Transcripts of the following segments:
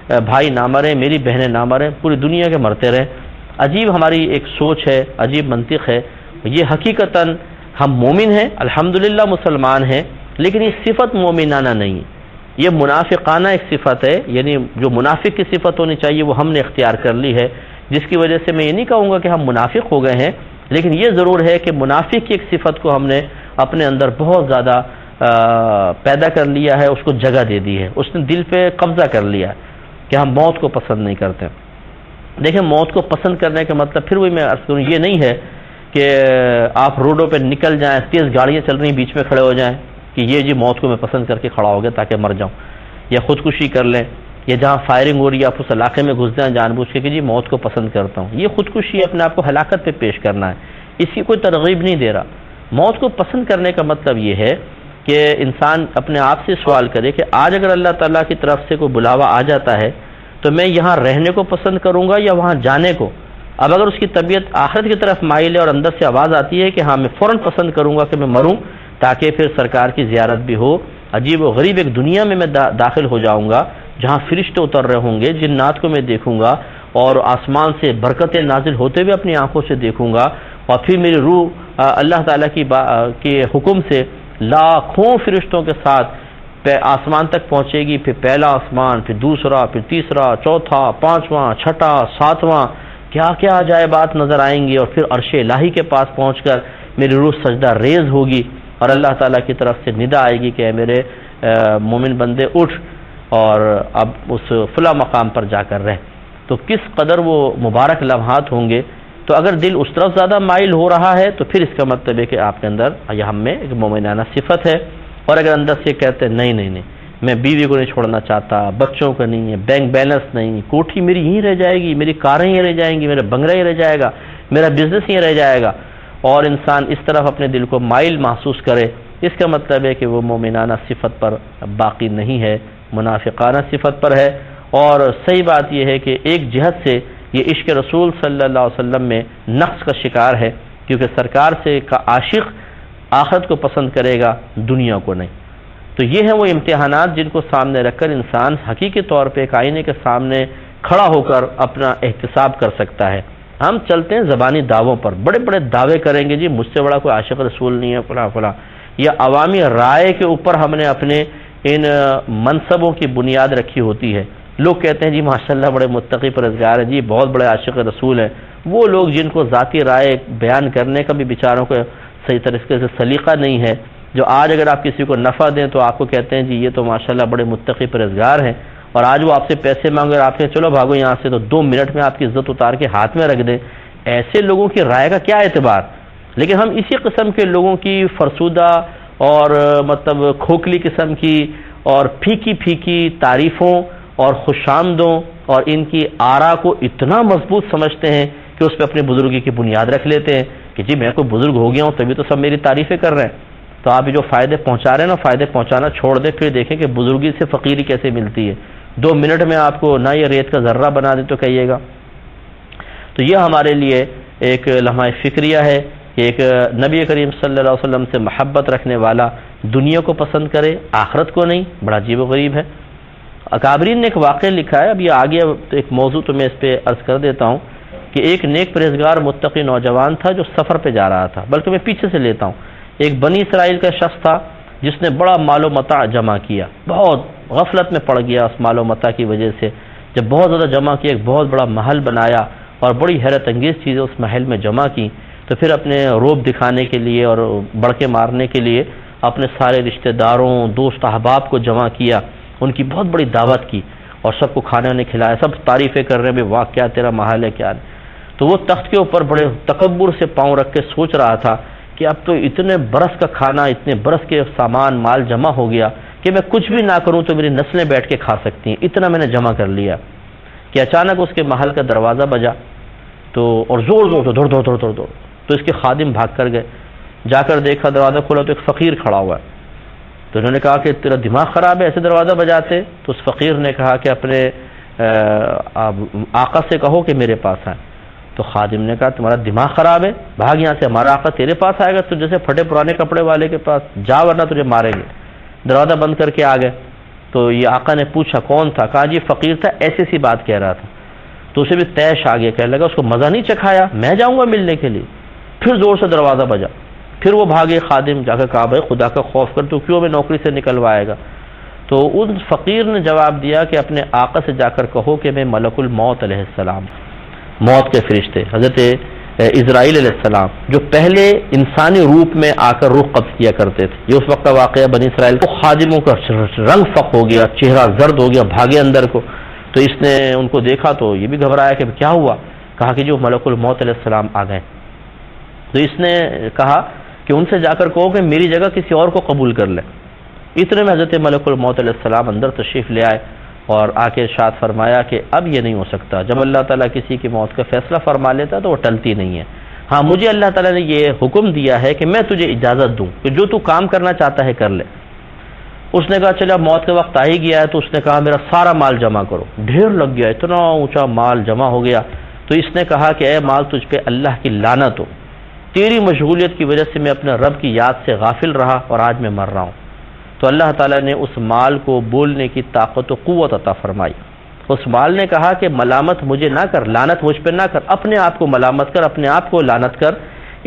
بھائی نہ مریں، میری بہنیں نہ مریں، پوری دنیا کے مرتے رہیں۔ عجیب ہماری ایک سوچ ہے، عجیب منطق ہے۔ یہ حقیقتاً ہم مومن ہیں، الحمدللہ مسلمان ہیں، لیکن یہ صفت مومنانہ نہیں ہے، یہ منافقانہ ایک صفت ہے، یعنی جو منافق کی صفت ہونی چاہیے وہ ہم نے اختیار کر لی ہے، جس کی وجہ سے میں یہ نہیں کہوں گا کہ ہم منافق ہو گئے ہیں، لیکن یہ ضرور ہے کہ منافق کی ایک صفت کو ہم نے اپنے اندر بہت زیادہ پیدا کر لیا ہے، اس کو جگہ دے دی ہے، اس نے دل پہ قبضہ کر لیا ہے کہ ہم موت کو پسند نہیں کرتے۔ دیکھیں، موت کو پسند کرنے کا مطلب پھر وہی میں عرض کروں، یہ نہیں ہے کہ آپ روڈوں پہ نکل جائیں، تیز گاڑیاں چل رہی ہیں، بیچ میں کھڑے ہو جائیں کہ یہ جی موت کو میں پسند کر کے کھڑا ہو گیا تاکہ مر جاؤں، یا خودکشی کر لیں، یا جہاں فائرنگ ہو رہی ہے آپ اس علاقے میں گھس جائیں جان بوجھ کے کہ جی موت کو پسند کرتا ہوں۔ یہ خودکشی اپنے آپ کو ہلاکت پہ پیش کرنا ہے، اس کی کوئی ترغیب نہیں دے رہا۔ موت کو پسند کرنے کا مطلب یہ ہے کہ انسان اپنے آپ سے سوال کرے کہ آج اگر اللہ تعالیٰ کی طرف سے کوئی بلاوا آ جاتا ہے تو میں یہاں رہنے کو پسند کروں گا یا وہاں جانے کو؟ اب اگر اس کی طبیعت آخرت کی طرف مائل ہے اور اندر سے آواز آتی ہے کہ ہاں میں فوراً پسند کروں گا کہ میں مروں تاکہ پھر سرکار کی زیارت بھی ہو، عجیب و غریب ایک دنیا میں داخل ہو جاؤں گا جہاں فرشتے اتر رہے ہوں گے، جنات کو میں دیکھوں گا اور آسمان سے برکتیں نازل ہوتے ہوئے اپنی آنکھوں سے دیکھوں گا، اور پھر میری روح اللہ تعالیٰ کے حکم سے لاکھوں فرشتوں کے ساتھ آسمان تک پہنچے گی، پھر پہلا آسمان، پھر دوسرا، پھر تیسرا، چوتھا، پانچواں، چھٹا، ساتواں، کیا کیا عجائبات نظر آئیں گے، اور پھر عرش الہی کے پاس پہنچ کر میری روح سجدہ ریز ہوگی اور اللہ تعالیٰ کی طرف سے ندا آئے گی کہ اے میرے مومن بندے اٹھ اور اب اس فلاں مقام پر جا کر رہ۔ تو کس قدر وہ مبارک لمحات ہوں گے۔ تو اگر دل اس طرف زیادہ مائل ہو رہا ہے تو پھر اس کا مطلب ہے کہ آپ کے اندر یا ہم میں ایک مومنانہ صفت ہے، اور اگر اندر سے کہتے ہیں نہیں میں بیوی کو نہیں چھوڑنا چاہتا، بچوں کا نہیں ہے، بینک بیلنس نہیں، کوٹھی میری یہیں رہ جائے گی، میری کاریں یہیں رہ جائیں گی، میرا بنگلہ ہی رہ جائے گا، میرا بزنس یہیں رہ جائے گا، اور انسان اس طرف اپنے دل کو مائل محسوس کرے، اس کا مطلب ہے کہ وہ مومنانہ صفت پر باقی نہیں ہے، منافقانہ صفت پر ہے۔ اور صحیح بات یہ ہے کہ ایک جہت سے یہ عشق رسول صلی اللہ علیہ وسلم میں نقص کا شکار ہے، کیونکہ سرکار سے کا عاشق آخرت کو پسند کرے گا، دنیا کو نہیں۔ تو یہ ہیں وہ امتحانات جن کو سامنے رکھ کر انسان حقیقی طور پہ ایک آئینے کے سامنے کھڑا ہو کر اپنا احتساب کر سکتا ہے۔ ہم چلتے ہیں زبانی دعووں پر، بڑے بڑے دعوے کریں گے جی مجھ سے بڑا کوئی عاشق رسول نہیں ہے فلاں فلاں، یا عوامی رائے کے اوپر ہم نے اپنے ان منصبوں کی بنیاد رکھی ہوتی ہے۔ لوگ کہتے ہیں جی ماشاءاللہ بڑے متقی پرہیزگار ہیں جی، بہت بڑے عاشق رسول ہیں۔ وہ لوگ جن کو ذاتی رائے بیان کرنے کا بھی بیچاروں کو صحیح طریقے سے سلیقہ نہیں ہے، جو آج اگر آپ کسی کو نفع دیں تو آپ کو کہتے ہیں جی یہ تو ماشاءاللہ بڑے متقی پرہیزگار ہیں، اور آج وہ آپ سے پیسے مانگے اور آپ کہیں چلو بھاگو یہاں سے، تو 2 منٹ میں آپ کی عزت اتار کے ہاتھ میں رکھ دیں۔ ایسے لوگوں کی رائے کا کیا اعتبار؟ لیکن ہم اسی قسم کے لوگوں کی فرسودہ اور مطلب کھوکھلی قسم کی اور پھیکی تعریفوں اور خوشامدوں اور ان کی آرا کو اتنا مضبوط سمجھتے ہیں کہ اس پہ اپنی بزرگی کی بنیاد رکھ لیتے ہیں کہ جی میں کوئی بزرگ ہو گیا ہوں تبھی تو سب میری تعریفیں کر رہے ہیں۔ تو آپ جو فائدے پہنچا رہے ہیں نا، فائدے پہنچانا چھوڑ دیں، پھر دیکھیں کہ بزرگی سے فقیری کیسے ملتی ہے۔ 2 منٹ میں آپ کو نہ یہ ریت کا ذرہ بنا دیں تو کہیے گا۔ تو یہ ہمارے لیے ایک لمحہ فکریہ ہے کہ ایک نبی کریم صلی اللہ علیہ وسلم سے محبت رکھنے والا دنیا کو پسند کرے، آخرت کو نہیں، بڑا عجیب و غریب ہے۔ اکابرین نے ایک واقعہ لکھا ہے، اب یہ آگے ایک موضوع تو میں اس پہ عرض کر دیتا ہوں کہ ایک نیک پرہیزگار متقی نوجوان تھا جو سفر پہ جا رہا تھا، بلکہ میں پیچھے سے لیتا ہوں۔ ایک بنی اسرائیل کا شخص تھا جس نے بڑا مال و متاع جمع کیا، بہت غفلت میں پڑ گیا اس مال و متاع کی وجہ سے۔ جب بہت زیادہ جمع کیا، ایک بہت بڑا محل بنایا اور بڑی حیرت انگیز چیزیں اس محل میں جمع کی، تو پھر اپنے روب دکھانے کے لیے اور بڑکے مارنے کے لیے اپنے سارے رشتہ داروں، دوست احباب کو جمع کیا، ان کی بہت بڑی دعوت کی اور سب کو کھانے وانے کھلایا، سب تعریفیں کر رہے ہیں بھائی واہ کیا تیرا محل ہے کیا نہیں۔ تو وہ تخت کے اوپر بڑے تکبر سے پاؤں رکھ کے سوچ رہا تھا کہ اب تو اتنے برس کا کھانا، اتنے برس کے سامان مال جمع ہو گیا کہ میں کچھ بھی نہ کروں تو میری نسلیں بیٹھ کے کھا سکتی ہیں، اتنا میں نے جمع کر لیا کہ اچانک اس کے محل کا دروازہ بجا تو اور زور سے دوڑ تو اس کے خادم بھاگ کر گئے، جا کر دیکھا دروازہ کھولا تو ایک فقیر کھڑا ہوا ہے۔ تو انہوں نے کہا کہ تیرا دماغ خراب ہے، ایسے دروازہ بجاتے؟ تو اس فقیر نے کہا کہ اپنے آقا سے کہو کہ میرے پاس آئے۔ تو خادم نے کہا تمہارا دماغ خراب ہے، بھاگ یہاں سے، ہمارا آقا تیرے پاس آئے گا؟ تو جیسے پھٹے پرانے کپڑے والے کے پاس جا ورنہ تجھے ماریں گے۔ دروازہ بند کر کے آ گئے۔ تو یہ آقا نے پوچھا کون تھا؟ کہا جی فقیر تھا، ایسی سی بات کہہ رہا تھا. تو اسے بھی تیش آ گیا، کہنے لگا اس کو مزہ نہیں چکھایا، میں جاؤں گا ملنے کے لیے. پھر زور سے دروازہ بجا، پھر وہ بھاگے خادم، جا کے کہا بھائی خدا کا خوف کر، تو کیوں میں نوکری سے نکلوائے گا؟ تو ان فقیر نے جواب دیا کہ اپنے آقا سے جا کر کہو کہ میں ملک الموت علیہ السلام، موت کے فرشتے حضرت اسرائیل علیہ السلام جو پہلے انسانی روپ میں آ کر روح قبض کیا کرتے تھے. یہ اس وقت کا واقعہ بنی اسرائیل کو خادموں کا رنگ فق ہو گیا، چہرہ زرد ہو گیا، بھاگے اندر کو. تو اس نے ان کو دیکھا تو یہ بھی گھبرایا کہ کیا ہوا. کہا کہ جو ملک الموت علیہ السلام آ گئے. تو اس نے کہا کہ ان سے جا کر کہو کہ میری جگہ کسی اور کو قبول کر لے. اتنے میں حضرت ملک الموت علیہ السلام اندر تشریف لے آئے اور آ کے ارشاد فرمایا کہ اب یہ نہیں ہو سکتا. جب اللہ تعالیٰ کسی کی موت کا فیصلہ فرما لیتا تو وہ ٹلتی نہیں ہے. ہاں مجھے اللہ تعالیٰ نے یہ حکم دیا ہے کہ میں تجھے اجازت دوں کہ جو تو کام کرنا چاہتا ہے کر لے. اس نے کہا چلے اب موت کا وقت آ ہی گیا ہے. تو اس نے کہا میرا سارا مال جمع کرو. ڈھیر لگ گیا، اتنا اونچا مال جمع ہو گیا. تو اس نے کہا کہ اے مال تجھ پہ اللہ کی لعنت ہو، تیری مشغولیت کی وجہ سے میں اپنے رب کی یاد سے غافل رہا اور آج میں مر رہا ہوں. تو اللہ تعالیٰ نے اس مال کو بولنے کی طاقت و قوت عطا فرمائی. اس مال نے کہا کہ ملامت مجھے نہ کر، لعنت مجھ پہ نہ کر، اپنے آپ کو ملامت کر، اپنے آپ کو لعنت کر،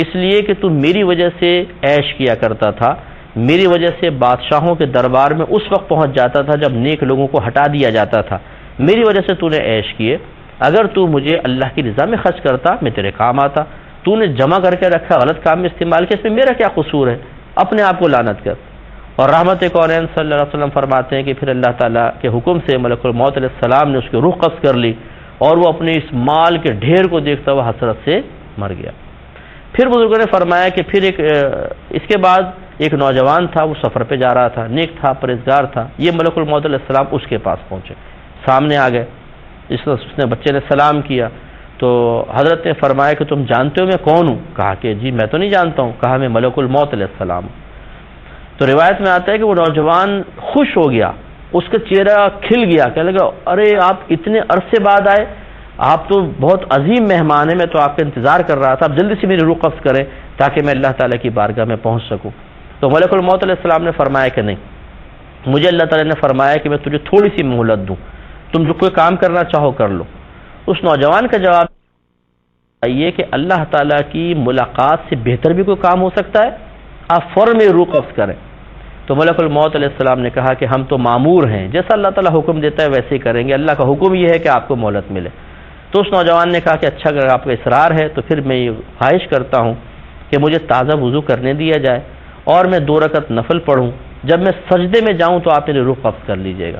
اس لیے کہ تو میری وجہ سے عیش کیا کرتا تھا، میری وجہ سے بادشاہوں کے دربار میں اس وقت پہنچ جاتا تھا جب نیک لوگوں کو ہٹا دیا جاتا تھا. میری وجہ سے تو نے عیش کیے. اگر تو مجھے اللہ کی رضا میں خرچ کرتا میں تیرے کام آتا. تو نے جمع کر کے رکھا، غلط کام میں استعمال کیا، اس میں میرا کیا قصور ہے؟ اپنے آپ کو لعنت کر. اور رحمت کونین صلی اللہ علیہ وسلم فرماتے ہیں کہ پھر اللہ تعالیٰ کے حکم سے ملک الموت علیہ السلام نے اس کی روح قبض کر لی اور وہ اپنے اس مال کے ڈھیر کو دیکھتا ہوا حسرت سے مر گیا. پھر بزرگوں نے فرمایا کہ پھر اس کے بعد ایک نوجوان تھا، وہ سفر پہ جا رہا تھا، نیک تھا، پرہیزگار تھا. یہ ملک الموت علیہ السلام اس کے پاس پہنچے، سامنے آ گئے. اس نے بچے نے سلام کیا تو حضرت نے فرمایا کہ تم جانتے ہو میں کون ہوں؟ کہا کہ جی میں تو نہیں جانتا ہوں. کہا میں ملک الموت علیہ السلام. تو روایت میں آتا ہے کہ وہ نوجوان خوش ہو گیا، اس کا چہرہ کھل گیا، کہنے لگا ارے آپ اتنے عرصے بعد آئے، آپ تو بہت عظیم مہمان ہیں، میں تو آپ کا انتظار کر رہا تھا، اب جلدی سے میری روح قبض کریں تاکہ میں اللہ تعالیٰ کی بارگاہ میں پہنچ سکوں. تو ملک الموت علیہ السلام نے فرمایا کہ نہیں، مجھے اللہ تعالیٰ نے فرمایا کہ میں تجھے تھوڑی سی مہلت دوں، تم جو کوئی کام کرنا چاہو کر لو. اس نوجوان کا جواب یہ کہ اللہ تعالیٰ کی ملاقات سے بہتر بھی کوئی کام ہو سکتا ہے؟ آپ فوراً میں روح قبض کریں. تو ملک الموت علیہ السلام نے کہا کہ ہم تو مامور ہیں، جیسا اللہ تعالیٰ حکم دیتا ہے ویسے ہی کریں گے، اللہ کا حکم یہ ہے کہ آپ کو مہلت ملے. تو اس نوجوان نے کہا کہ اچھا اگر آپ کا اصرار ہے تو پھر میں یہ خواہش کرتا ہوں کہ مجھے تازہ وضو کرنے دیا جائے اور میں 2 رکعت نفل پڑھوں، جب میں سجدے میں جاؤں تو آپ میری روح قبض کر لیجیے گا.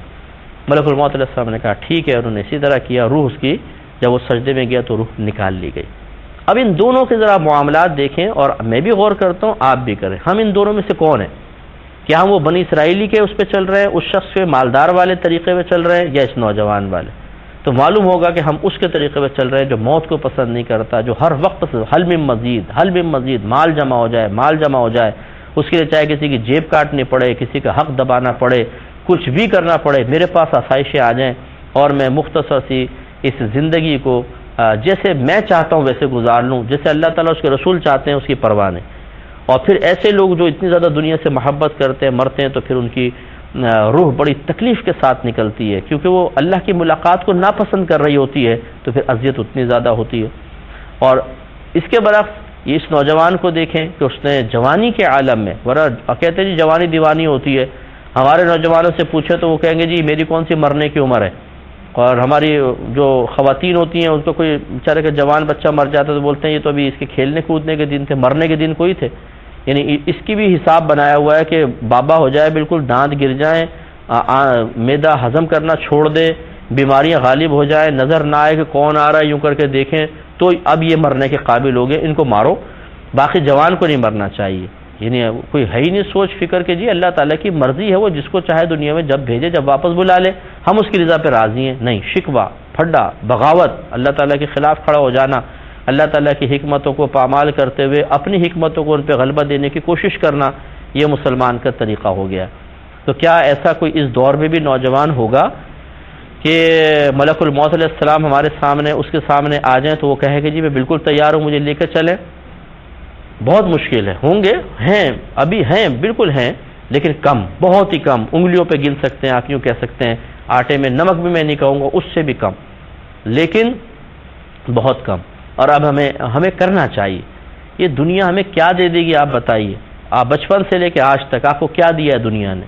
ملک الموت علیہ السلام نے کہا ٹھیک ہے. انہوں نے اسی طرح کیا. روح اس کی جب وہ سجدے میں گیا تو روح نکال لی گئی. اب ان دونوں کے ذرا معاملات دیکھیں اور میں بھی غور کرتا ہوں، آپ بھی کریں. ہم ان دونوں میں سے کون ہیں؟ کیا ہم وہ بنی اسرائیلی کے اس پہ چل رہے ہیں، اس شخص کے مالدار والے طریقے پہ چل رہے ہیں، یا اس نوجوان والے؟ تو معلوم ہوگا کہ ہم اس کے طریقے پہ چل رہے ہیں جو موت کو پسند نہیں کرتا، جو ہر وقت حل من مزید مال جمع ہو جائے، مال جمع ہو جائے، اس کے لیے چاہے کسی کی جیب کاٹنی پڑے، کسی کا حق دبانا پڑے، کچھ بھی کرنا پڑے، میرے پاس آسائشیں آ جائیں اور میں مختصر سی اس زندگی کو جیسے میں چاہتا ہوں ویسے گزار لوں، جیسے اللہ تعالیٰ اس کے رسول چاہتے ہیں اس کی پرواہ نہیں. اور پھر ایسے لوگ جو اتنی زیادہ دنیا سے محبت کرتے ہیں، مرتے ہیں، تو پھر ان کی روح بڑی تکلیف کے ساتھ نکلتی ہے، کیونکہ وہ اللہ کی ملاقات کو ناپسند کر رہی ہوتی ہے، تو پھر اذیت اتنی زیادہ ہوتی ہے. اور اس کے برعکس اس نوجوان کو دیکھیں کہ اس نے جوانی کے عالم میں، ورنہ کہتے ہیں جی جوانی دیوانی ہوتی ہے، ہمارے نوجوانوں سے پوچھے تو وہ کہیں گے جی میری کون سی مرنے کی عمر ہے. اور ہماری جو خواتین ہوتی ہیں ان کو کوئی بیچارے کا جوان بچہ مر جاتا ہے تو بولتے ہیں یہ تو ابھی اس کے کھیلنے کودنے کے دن تھے، مرنے کے دن کوئی تھے. یعنی اس کی بھی حساب بنایا ہوا ہے کہ بابا ہو جائے، بالکل دانت گر جائیں، معدہ ہضم کرنا چھوڑ دے، بیماریاں غالب ہو جائیں، نظر نہ آئے کہ کون آ رہا ہے، یوں کر کے دیکھیں تو اب یہ مرنے کے قابل ہو گئے، ان کو مارو. باقی جوان کو نہیں مرنا چاہیے. یعنی کوئی ہے ہی نہیں سوچ فکر کہ جی اللہ تعالیٰ کی مرضی ہے، وہ جس کو چاہے دنیا میں جب بھیجے، جب واپس بلا لے، ہم اس کی رضا پہ راضی ہیں. نہیں، شکوہ، پھڈا، بغاوت، اللہ تعالیٰ کے خلاف کھڑا ہو جانا، اللہ تعالیٰ کی حکمتوں کو پامال کرتے ہوئے اپنی حکمتوں کو ان پہ غلبہ دینے کی کوشش کرنا، یہ مسلمان کا طریقہ ہو گیا. تو کیا ایسا کوئی اس دور میں بھی نوجوان ہوگا کہ ملک الموت علیہ السلام ہمارے سامنے، اس کے سامنے آ جائیں تو وہ کہے کہ جی میں بالکل تیار ہوں، مجھے لے کر چلیں؟ بہت مشکل ہے. ہوں گے، ہیں، ابھی ہیں، بالکل ہیں، لیکن کم، بہت ہی کم، انگلیوں پہ گن سکتے ہیں آپ، یوں کہہ سکتے ہیں آٹے میں نمک بھی میں نہیں کہوں گا، اس سے بھی کم، لیکن بہت کم۔ اور اب ہمیں کرنا چاہیے۔ یہ دنیا ہمیں کیا دے دے گی آپ بتائیے؟ آپ بچپن سے لے کے آج تک آپ کو کیا دیا ہے دنیا نے؟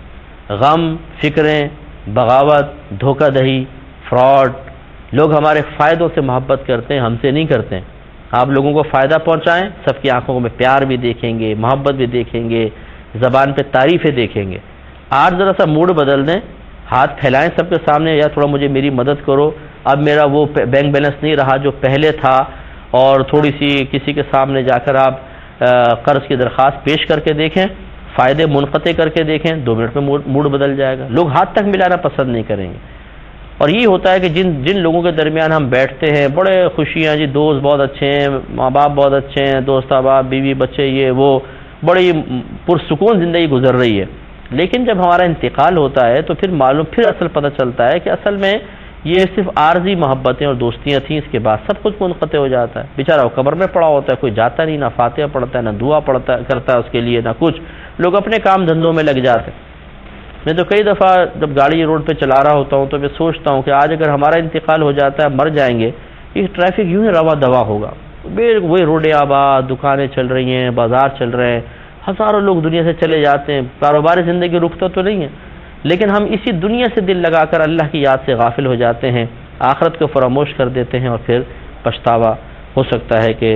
غم، فکریں، بغاوت، دھوکہ دہی، فراڈ۔ لوگ ہمارے فائدوں سے محبت کرتے ہیں، ہم سے نہیں کرتے ہیں۔ آپ لوگوں کو فائدہ پہنچائیں، سب کی آنکھوں میں پیار بھی دیکھیں گے، محبت بھی دیکھیں گے، زبان پہ تعریفیں دیکھیں گے۔ آج ذرا سا موڈ بدل دیں، ہاتھ پھیلائیں سب کے سامنے، یا تھوڑا مجھے میری مدد کرو، اب میرا وہ بینک بیلنس نہیں رہا جو پہلے تھا، اور تھوڑی سی کسی کے سامنے جا کر آپ قرض کی درخواست پیش کر کے دیکھیں، فائدے منقطع کر کے دیکھیں، 2 منٹ میں موڈ بدل جائے گا۔ لوگ ہاتھ تک ملانا پسند نہیں کریں گے۔ اور یہ ہوتا ہے کہ جن لوگوں کے درمیان ہم بیٹھتے ہیں، بڑے خوشیاں، جی دوست بہت اچھے ہیں، ماں باپ بہت اچھے ہیں، دوست احباب، بیوی بچے، یہ وہ، بڑی پرسکون زندگی گزر رہی ہے، لیکن جب ہمارا انتقال ہوتا ہے تو پھر اصل پتہ چلتا ہے کہ اصل میں یہ صرف عارضی محبتیں اور دوستیاں تھیں، اس کے بعد سب کچھ منقطع ہو جاتا ہے۔ بیچارہ وہ قبر میں پڑا ہوتا ہے، کوئی جاتا نہیں، نہ فاتحہ پڑھتا ہے، نہ دعا کرتا ہے اس کے لیے، نہ کچھ۔ لوگ اپنے کام دھندوں میں لگ جاتے ہیں۔ میں تو کئی دفعہ جب گاڑی روڈ پہ چلا رہا ہوتا ہوں تو میں سوچتا ہوں کہ آج اگر ہمارا انتقال ہو جاتا ہے، مر جائیں گے، یہ ٹریفک یوں ہی روا دوا ہوگا، وہی روڈیں آباد، دکانیں چل رہی ہیں، بازار چل رہے ہیں، ہزاروں لوگ دنیا سے چلے جاتے ہیں، کاروباری زندگی رکتا تو نہیں ہے، لیکن ہم اسی دنیا سے دل لگا کر اللہ کی یاد سے غافل ہو جاتے ہیں، آخرت کو فراموش کر دیتے ہیں، اور پھر پچھتاوا ہو سکتا ہے کہ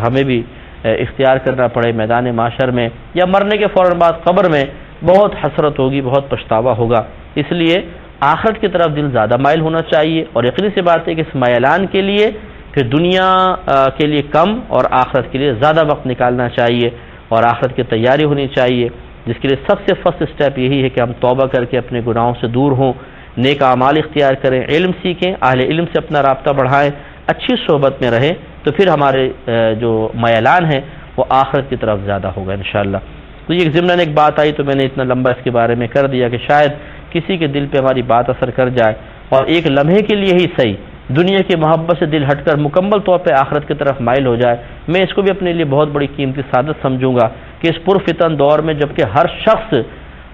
ہمیں بھی اختیار کرنا پڑے میدان معاشر میں، یا مرنے کے فوراً بعد قبر میں بہت حسرت ہوگی، بہت پچھتاوا ہوگا۔ اس لیے آخرت کی طرف دل زیادہ مائل ہونا چاہیے، اور یقینی سی بات ہے کہ اس میلان کے لیے پھر دنیا کے لیے کم اور آخرت کے لیے زیادہ وقت نکالنا چاہیے، اور آخرت کی تیاری ہونی چاہیے، جس کے لیے سب سے فرسٹ اسٹیپ یہی ہے کہ ہم توبہ کر کے اپنے گناہوں سے دور ہوں، نیک اعمال اختیار کریں، علم سیکھیں، اہل علم سے اپنا رابطہ بڑھائیں، اچھی صحبت میں رہیں، تو پھر ہمارے جو میلان ہے وہ آخرت کی طرف زیادہ ہوگا انشاءاللہ۔ تو یہ ضمناً ایک بات آئی تو میں نے اتنا لمبا اس کے بارے میں کر دیا کہ شاید کسی کے دل پہ ہماری بات اثر کر جائے، اور ایک لمحے کے لیے ہی صحیح دنیا کی محبت سے دل ہٹ کر مکمل طور پہ آخرت کی طرف مائل ہو جائے۔ میں اس کو بھی اپنے لیے بہت بڑی قیمتی سعادت سمجھوں گا کہ اس پرفتن دور میں جبکہ ہر شخص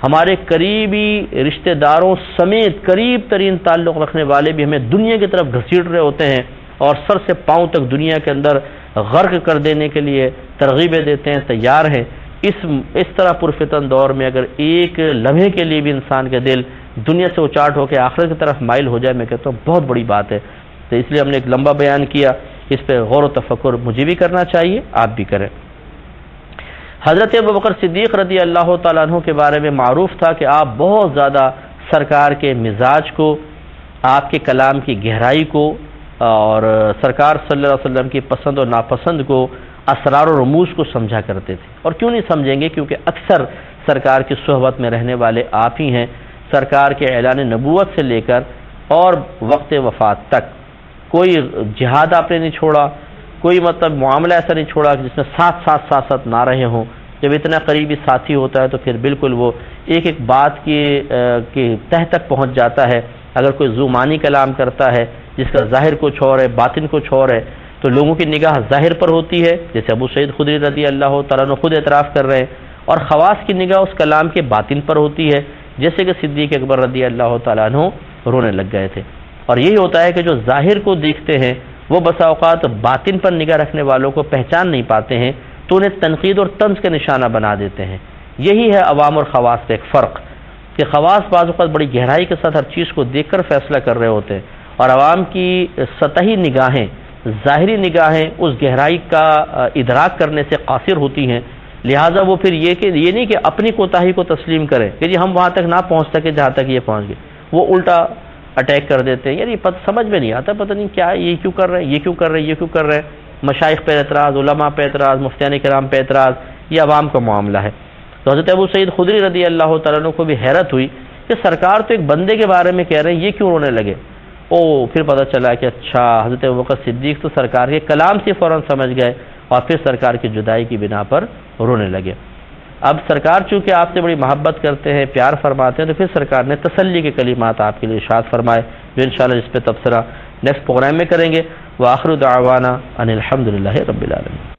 ہمارے قریبی رشتہ داروں سمیت قریب ترین تعلق رکھنے والے بھی ہمیں دنیا کی طرف گھسیٹ رہے ہوتے ہیں، اور سر سے پاؤں تک دنیا کے اندر غرق کر دینے کے لیے ترغیبیں دیتے ہیں، تیار ہیں، اس طرح پرفتن دور میں اگر ایک لمحے کے لیے بھی انسان کا دل دنیا سے اچاٹ ہو کے آخرت کی طرف مائل ہو جائے، میں کہتا ہوں بہت بڑی بات ہے۔ تو اس لیے ہم نے ایک لمبا بیان کیا، اس پہ غور و تفکر مجھے بھی کرنا چاہیے، آپ بھی کریں۔ حضرت ابوبکر صدیق رضی اللہ تعالیٰ عنہ کے بارے میں معروف تھا کہ آپ بہت زیادہ سرکار کے مزاج کو، آپ کے کلام کی گہرائی کو، اور سرکار صلی اللہ علیہ وسلم کی پسند اور ناپسند کو، اسرار و رموز کو سمجھا کرتے تھے۔ اور کیوں نہیں سمجھیں گے؟ کیونکہ اکثر سرکار کی صحبت میں رہنے والے آپ ہی ہیں۔ سرکار کے اعلان نبوت سے لے کر اور وقت وفات تک کوئی جہاد آپ نے نہیں چھوڑا، کوئی معاملہ ایسا نہیں چھوڑا جس میں ساتھ نہ رہے ہوں۔ جب اتنا قریبی ساتھی ہوتا ہے تو پھر بالکل وہ ایک بات کی تہ تک پہنچ جاتا ہے۔ اگر کوئی ذومانی کلام کرتا ہے جس کا ظاہر کچھ اور ہے، باطن کچھ اور ہے، تو لوگوں کی نگاہ ظاہر پر ہوتی ہے، جیسے ابو سعید خدری رضی اللہ تعالیٰ عنہ خود اعتراف کر رہے ہیں، اور خواص کی نگاہ اس کلام کے باطن پر ہوتی ہے، جیسے کہ صدیق اکبر رضی اللہ تعالیٰ عنہ رونے لگ گئے تھے۔ اور یہی ہوتا ہے کہ جو ظاہر کو دیکھتے ہیں وہ بسا اوقات باطن پر نگاہ رکھنے والوں کو پہچان نہیں پاتے ہیں، تو انہیں تنقید اور طنز کا نشانہ بنا دیتے ہیں۔ یہی ہے عوام اور خواص کا ایک فرق، کہ خواص بعض اوقات بڑی گہرائی کے ساتھ ہر چیز کو دیکھ کر فیصلہ کر رہے ہوتے ہیں، اور عوام کی سطحی نگاہیں، ظاہری نگاہیں اس گہرائی کا ادراک کرنے سے قاصر ہوتی ہیں، لہٰذا وہ پھر یہ نہیں کہ اپنی کوتاہی کو تسلیم کریں کہ جی ہم وہاں تک نہ پہنچ سکے جہاں تک یہ پہنچ گئے، وہ الٹا اٹیک کر دیتے ہیں، یار یہ سمجھ میں نہیں آتا، پتہ نہیں کیا یہ کیوں کر رہے ہیں، یہ کیوں کر رہے ہیں، یہ کیوں کر رہے ہیں۔ مشائخ پہ اعتراض، علماء پہ اعتراض، مفتیان کرام پہ اعتراض، یہ عوام کا معاملہ ہے۔ تو حضرت ابو سعید خدری رضی اللہ تعالیٰ عنہ کو بھی حیرت ہوئی کہ سرکار تو ایک بندے کے بارے میں کہہ رہے ہیں، یہ کیوں رونے لگے؟ پھر پتہ چلا کہ اچھا حضرت ابوبکر صدیق تو سرکار کے کلام سے فوراً سمجھ گئے، اور پھر سرکار کی جدائی کی بنا پر رونے لگے۔ اب سرکار چونکہ آپ سے بڑی محبت کرتے ہیں، پیار فرماتے ہیں، تو پھر سرکار نے تسلی کے کلمات آپ کے لیے ارشاد فرمائے، جو انشاءاللہ اس پہ تبصرہ نیکسٹ پروگرام میں کریں گے۔ وآخر دعوانا ان الحمدللہ رب العالمین۔